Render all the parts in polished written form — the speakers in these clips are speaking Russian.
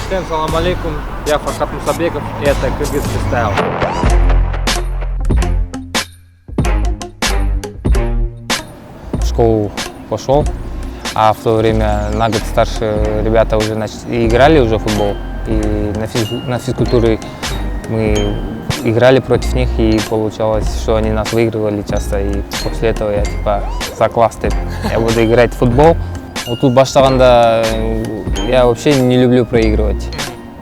Всем салам алейкум, я Фархат Мусабеков, и это Кыргызский стайл. В школу пошел, а в то время на год старше ребята уже играли уже в футбол. И на физкультуре мы играли против них, и получалось, что они нас выигрывали часто. И после этого я типа за класс, я буду играть в футбол. Вот тут баштаганда я вообще не люблю проигрывать.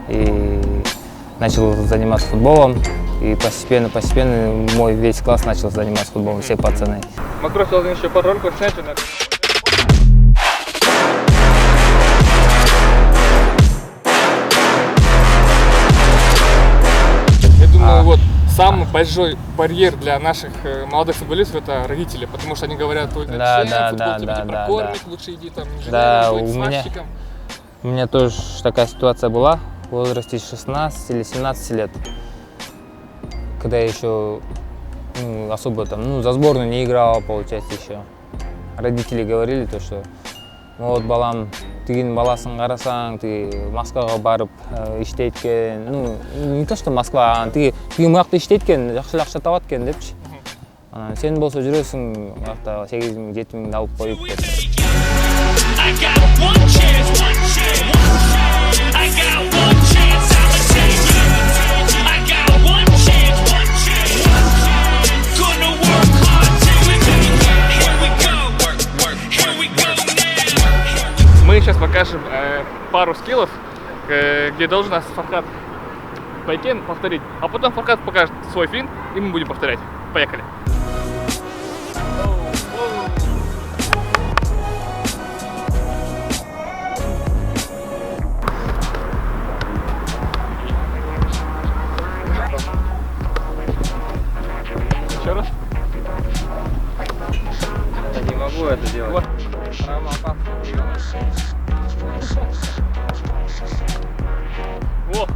И начал заниматься футболом. И постепенно мой весь класс начал заниматься футболом, все пацаны. Макрос должен еще подробку снять. Я думаю, вот самый большой барьер для наших молодых футболистов — это родители, потому что они говорят: ой, зачем, футбол тебя не прокормит, лучше иди там инженером, будь сварщиком. У меня тоже такая ситуация была в возрасте 16 или 17 лет, когда я еще особо там, за сборную не играл, получается, еще. Родители говорили то, что вот балам, тыгин баласын карасаң, ты Москвага барып иштейт экен, не то что Москва, ты мыакта иштейт экен, жакшы акча табат экен депчи. Сен болсо жүрөсүң, мыакта 8 000 7 000 алып коюп деп. Мы сейчас покажем пару скиллов, где должен нас Фархат байкен повторить, а потом Фархат покажет свой финт, и мы будем повторять. Поехали! Еще раз. Я не могу это делать. Вот. О!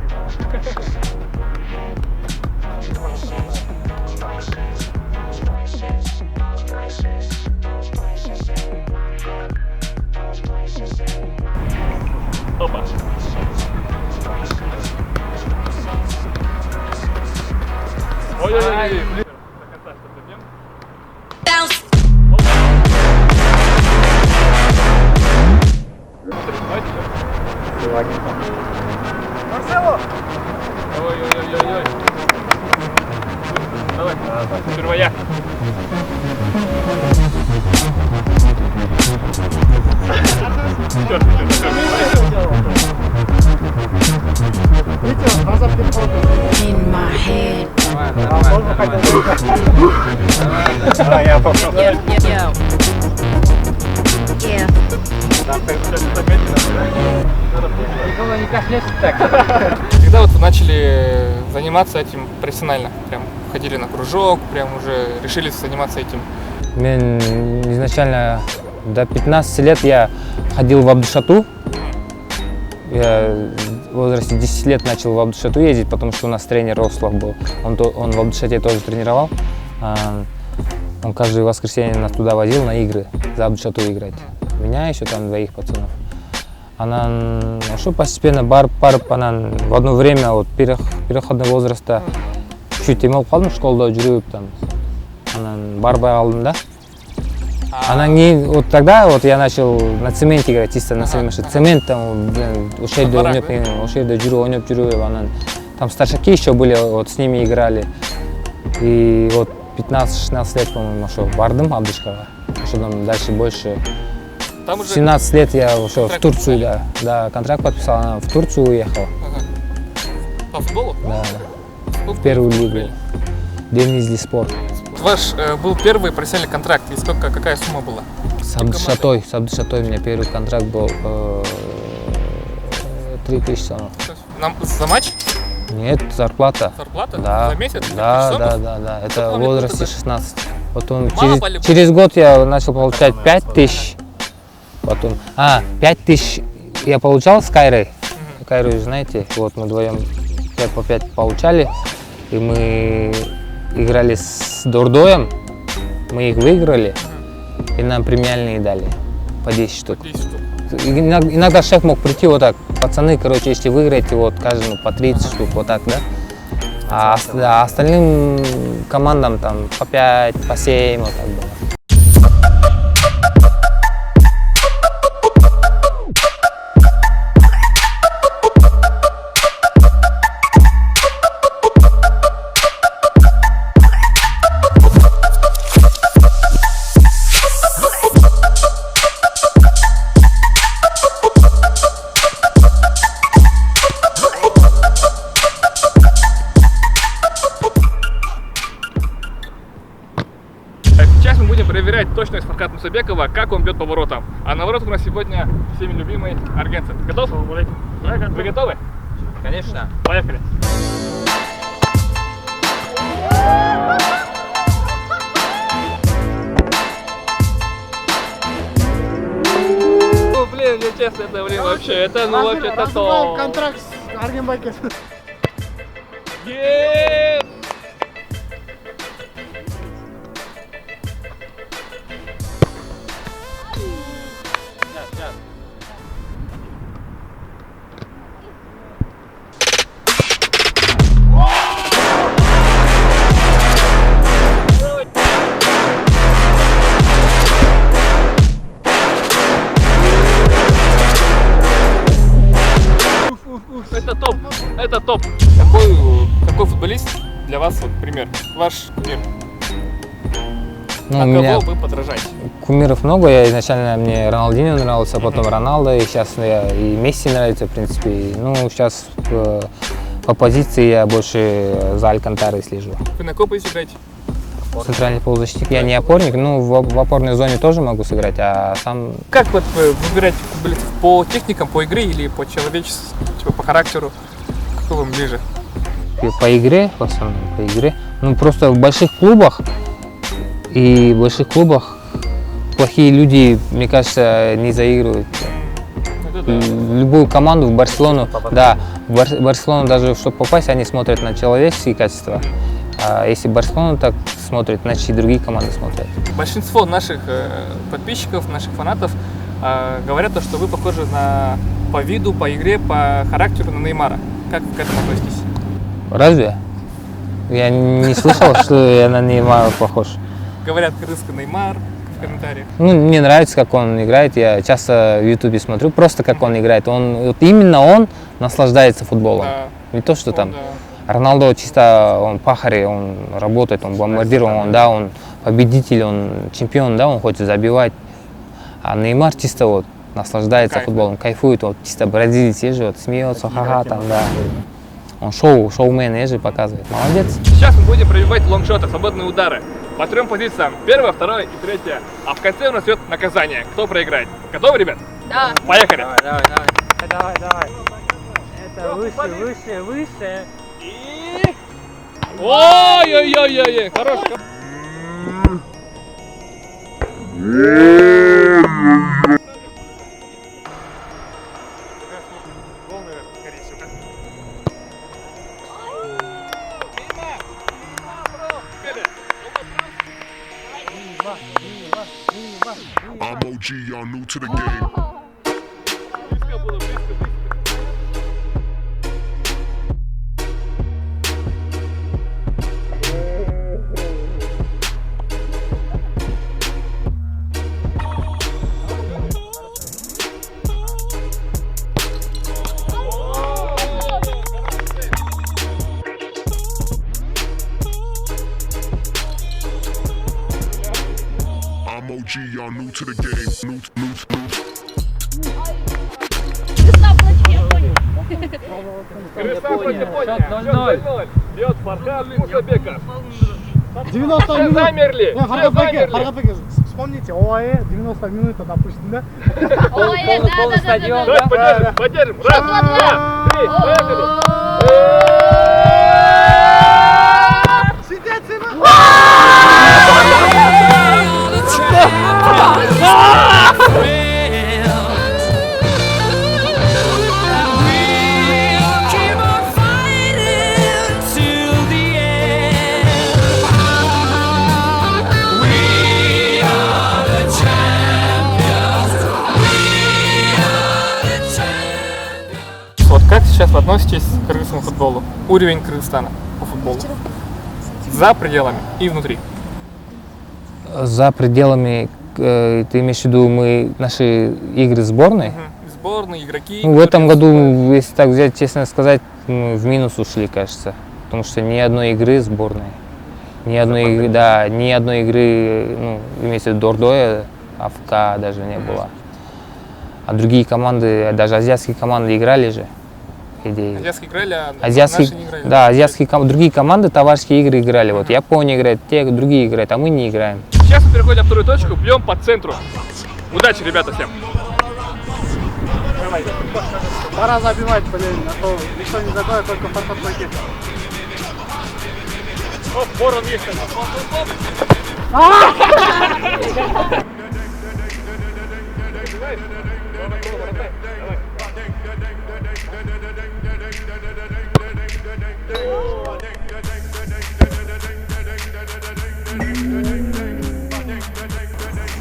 Опа! Ой-ой-ой! Марсело! Ой-ой-ой-ой-ой! Давай, сперва я. In my head. Я попробую. Yo. Yeah. Никого не коснешься так. Когда вот вы начали заниматься этим профессионально? Прям ходили на кружок, прям уже решили заниматься этим? Мен изначально до 15 лет я ходил в Абдушату. Я в возрасте 10 лет начал в Абдушату ездить, потому что у нас тренер Рослав был. Он в Абдушате тоже тренировал. Он каждое воскресенье нас туда возил на игры, за Абдушату играть. Меня еще там двоих пацанов. Постепенно барып в одно время вот переходного возраста чуть демалып калдым, школада жүрүп там. Барбай калдым да. Вот тогда вот я начал на цементе играть, чисто на цемент там, ошол жерде ойноп жүрүп, там старшаки еще были, вот с ними играли. И вот 15-16 лет, по-моему, бардым Абдышкага. Ошондон дальше больше. Там уже 17 лет я ушел в Турцию, да, контракт подписал, в Турцию уехал. Ага. По футболу? Да. В первую лигу. Денизли спорт. Ваш был первый профессиональный контракт, и какая сумма была? С Абдышатой у меня первый контракт был 3000 сомов. За матч? Нет, зарплата. Зарплата? Да. За месяц? Да. Это в возрасте 16. Потом Мало через год я начал получать 5000. Потом, 5000 я получал с Кайрой. Кайру, знаете, вот мы вдвоем 5 по 5 получали. И мы играли с Дордоем, мы их выиграли, и нам премиальные дали по 10 штук. 10 штук. иногда шеф мог прийти вот так, пацаны, короче, если выиграете, вот каждому по 30 штук, вот так, да? А остальным командам там по 5, по 7, вот так было. Сейчас мы будем проверять точность Фархата Мусабекова, как он бьет по воротам. А на воротах у нас сегодня всеми любимый аргентин. Готов? Вы готовы? Конечно. Поехали. Ну, блин, мне честно, это, блин, вообще, это, ну, вообще, это то. Контракт с Аргенбайком. Это топ, это топ. Какой футболист для вас вот пример? Ваш кумир? Ну, А у меня кого вы подражаете? кумиров много. Я изначально мне Роналдиньо нравился, потом Роналдо, и сейчас и Месси нравится, в принципе. Ну, сейчас по позиции я больше за Алькантарой слежу. Вы на кого позиции играете? Центральный полузащитник. Я не опорник, ну, в опорной зоне тоже могу сыграть, а сам... Как вот вы выбираете футболистов? По техникам, по игре или по человечеству, типа по характеру? Кто вам ближе? По игре, в основном, по игре. Ну, просто в больших клубах плохие люди, мне кажется, не заигрывают. Это да. Любую команду в Барселону, да, в Барселону даже, чтобы попасть, они смотрят на человеческие качества. А если Барселона так смотрит, значит и другие команды смотрят. Большинство наших подписчиков, наших фанатов говорят, что вы похожи по виду, по игре, по характеру на Неймара. Как вы к этому относитесь? Разве? Я не слышал, что я на Неймара похож. Говорят, крыска Неймар в комментариях. Ну, мне нравится, как он играет. Я часто в Ютубе смотрю, просто как он играет. Вот именно он наслаждается футболом. Да. Не то, что там. Да. Роналдо чисто, он пахарь, он работает, он бомбардир, он победитель, он чемпион, да, он хочет забивать. А Неймар чисто вот наслаждается футболом, кайфует, вот чисто бразилец езжит, смеется, ха-ха там, да. Он шоумен езжит, показывает. Молодец. Сейчас мы будем пробивать лонгшоты, свободные удары. По 3 позициям. 1, 2 и 3. А в конце у нас идет наказание. Кто проиграет? Готовы, ребят? Да. Поехали. Давай. Это выше. И... Ой-ой-ой-ой, хороший. I'm OG, y'all new to the game. Близко было, близко. I'm OG, y'all new to the game. New. Крыса против Японии. Счет 0-0. Бьет Фархат Мусабеков. 90 Все минут. замерли. Все замерли. Фархат, вспомните, ОАЭ 90 минут, допустим, да? Ой, да. Давай, поддержим. Раз, два, три, поехали. сейчас вы относитесь к кыргызскому футболу? Уровень Кыргызстана по футболу? За пределами и внутри. За пределами, ты имеешь в виду наши игры сборной? Сборные, игроки. Ну, в этом году, если так взять, честно сказать, мы в минус ушли, кажется. Потому что ни одной игры сборной, ни одной игры, ну, имеется в виду Дордоя, АФК даже не было. А другие команды, даже азиатские команды играли же. Азиатские играли, а наши не играли. Да, другие команды товарищеские игры играли. Вот Япония играет, те другие играют, а мы не играем. Сейчас мы переходим на вторую точку, бьем по центру. Удачи, ребята, всем! Пора забивать, блин, а то никто не забивает, только Фархат Бакетов. Оп, ворон есть.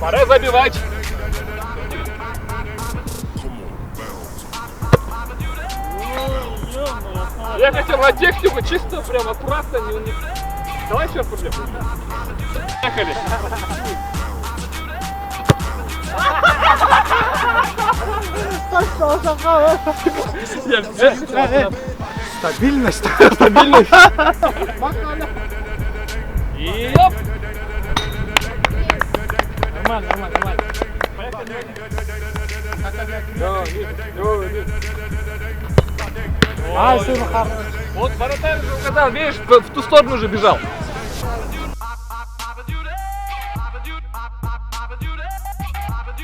Пора забивать. Я хотел на технику, чисто, прям аккуратно, не... Давай еще раз пробьем. Поехали. Стабильность. И оп! Нормально. Вот вратарь уже угадал, видишь, в ту сторону уже бежал.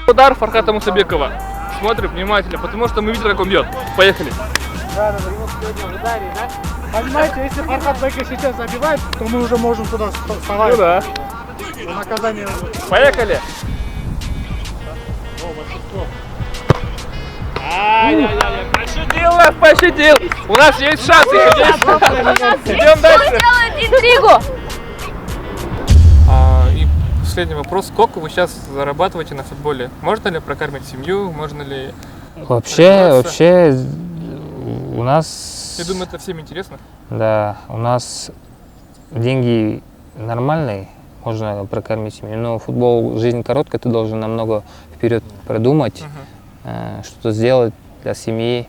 Удар Фархата Мусабекова. Смотрим внимательно, потому что мы видим, как он бьет. Поехали. Да, его сегодня в ударе, да? Понимаете, если Фархат Бакетов сейчас забивает, то мы уже можем туда вставать. Ну да. Наказание. Поехали. Ай-яй-яй, пощадил! У нас есть шанс, идем дальше. Делает интригу. И последний вопрос. Сколько вы сейчас зарабатываете на футболе? Можно ли прокормить семью? Можно ли... Вообще у нас... Я думаю, это всем интересно. Да, у нас деньги нормальные, можно прокормить семью. Но футбол, жизнь короткая, ты должен намного вперед продумать, что-то сделать для семьи.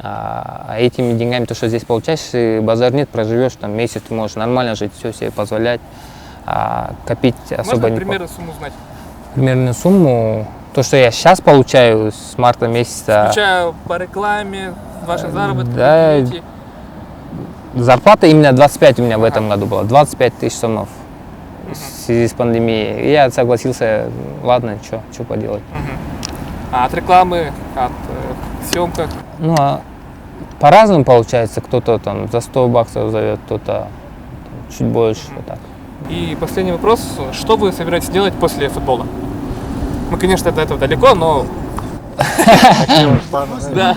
А этими деньгами, то, что здесь получаешь, базар нет, проживешь, там месяц ты можешь нормально жить, все себе позволять. А копить особо не... Можно примерно сумму знать? Примерную сумму, то, что я сейчас получаю с марта месяца. Включая по рекламе, ваши заработки, да, зарплата именно 25 у меня в этом году была, 25 тысяч сомов в связи с пандемией. Я согласился, ладно, что поделать. А от рекламы, от съемок? Ну, а по-разному получается, кто-то там за 100 баксов зовет, кто-то чуть больше, вот так. И последний вопрос, что вы собираетесь делать после футбола? Мы, конечно, до этого далеко, но... Да.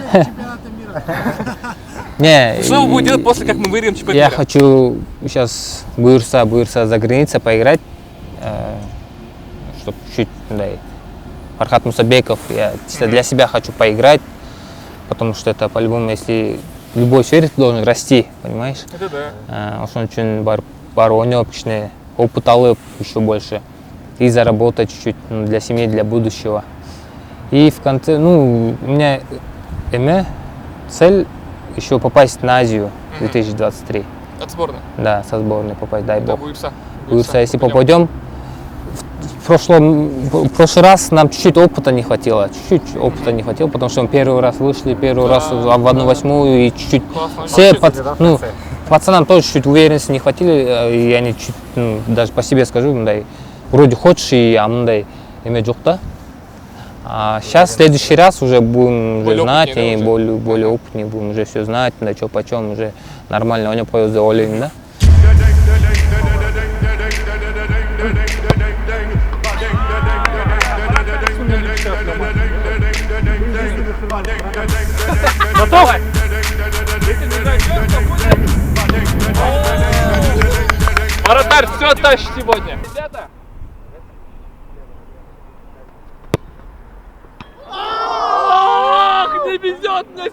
Не, что вы будете делать после, как мы выиграем чемпионат я мира? хочу сейчас буйырса за границей поиграть, чтобы чуть, да, Фархат Мусабеков, я чисто для себя хочу поиграть, потому что это по-любому, если в любой сфере ты должен расти, понимаешь? Это да. Ошон үчүн бар ойноп, кичине опыт алып еще больше и заработать чуть-чуть для семьи, для будущего. И в конце, ну, у меня цель еще попасть на Азию 2023. От сборной? Да, со сборной попасть, дай Да, бог. Буйырса, Если попадем. В прошлый раз нам чуть-чуть опыта не хватило, потому что мы первый раз вышли, раз в 1/8 и чуть-чуть. Все пацанам тоже чуть уверенности не хватило, и они чуть, даже по себе скажу, вроде хочешь, и мындай эме жок да. А сейчас в следующий раз уже будем уже знать, и более опытнее будем уже все знать, да, что почем, уже нормально ойноп коебуз деп ойлойм да. Готов? Вратарь все тащит сегодня. Ребята. Ох, не везет мне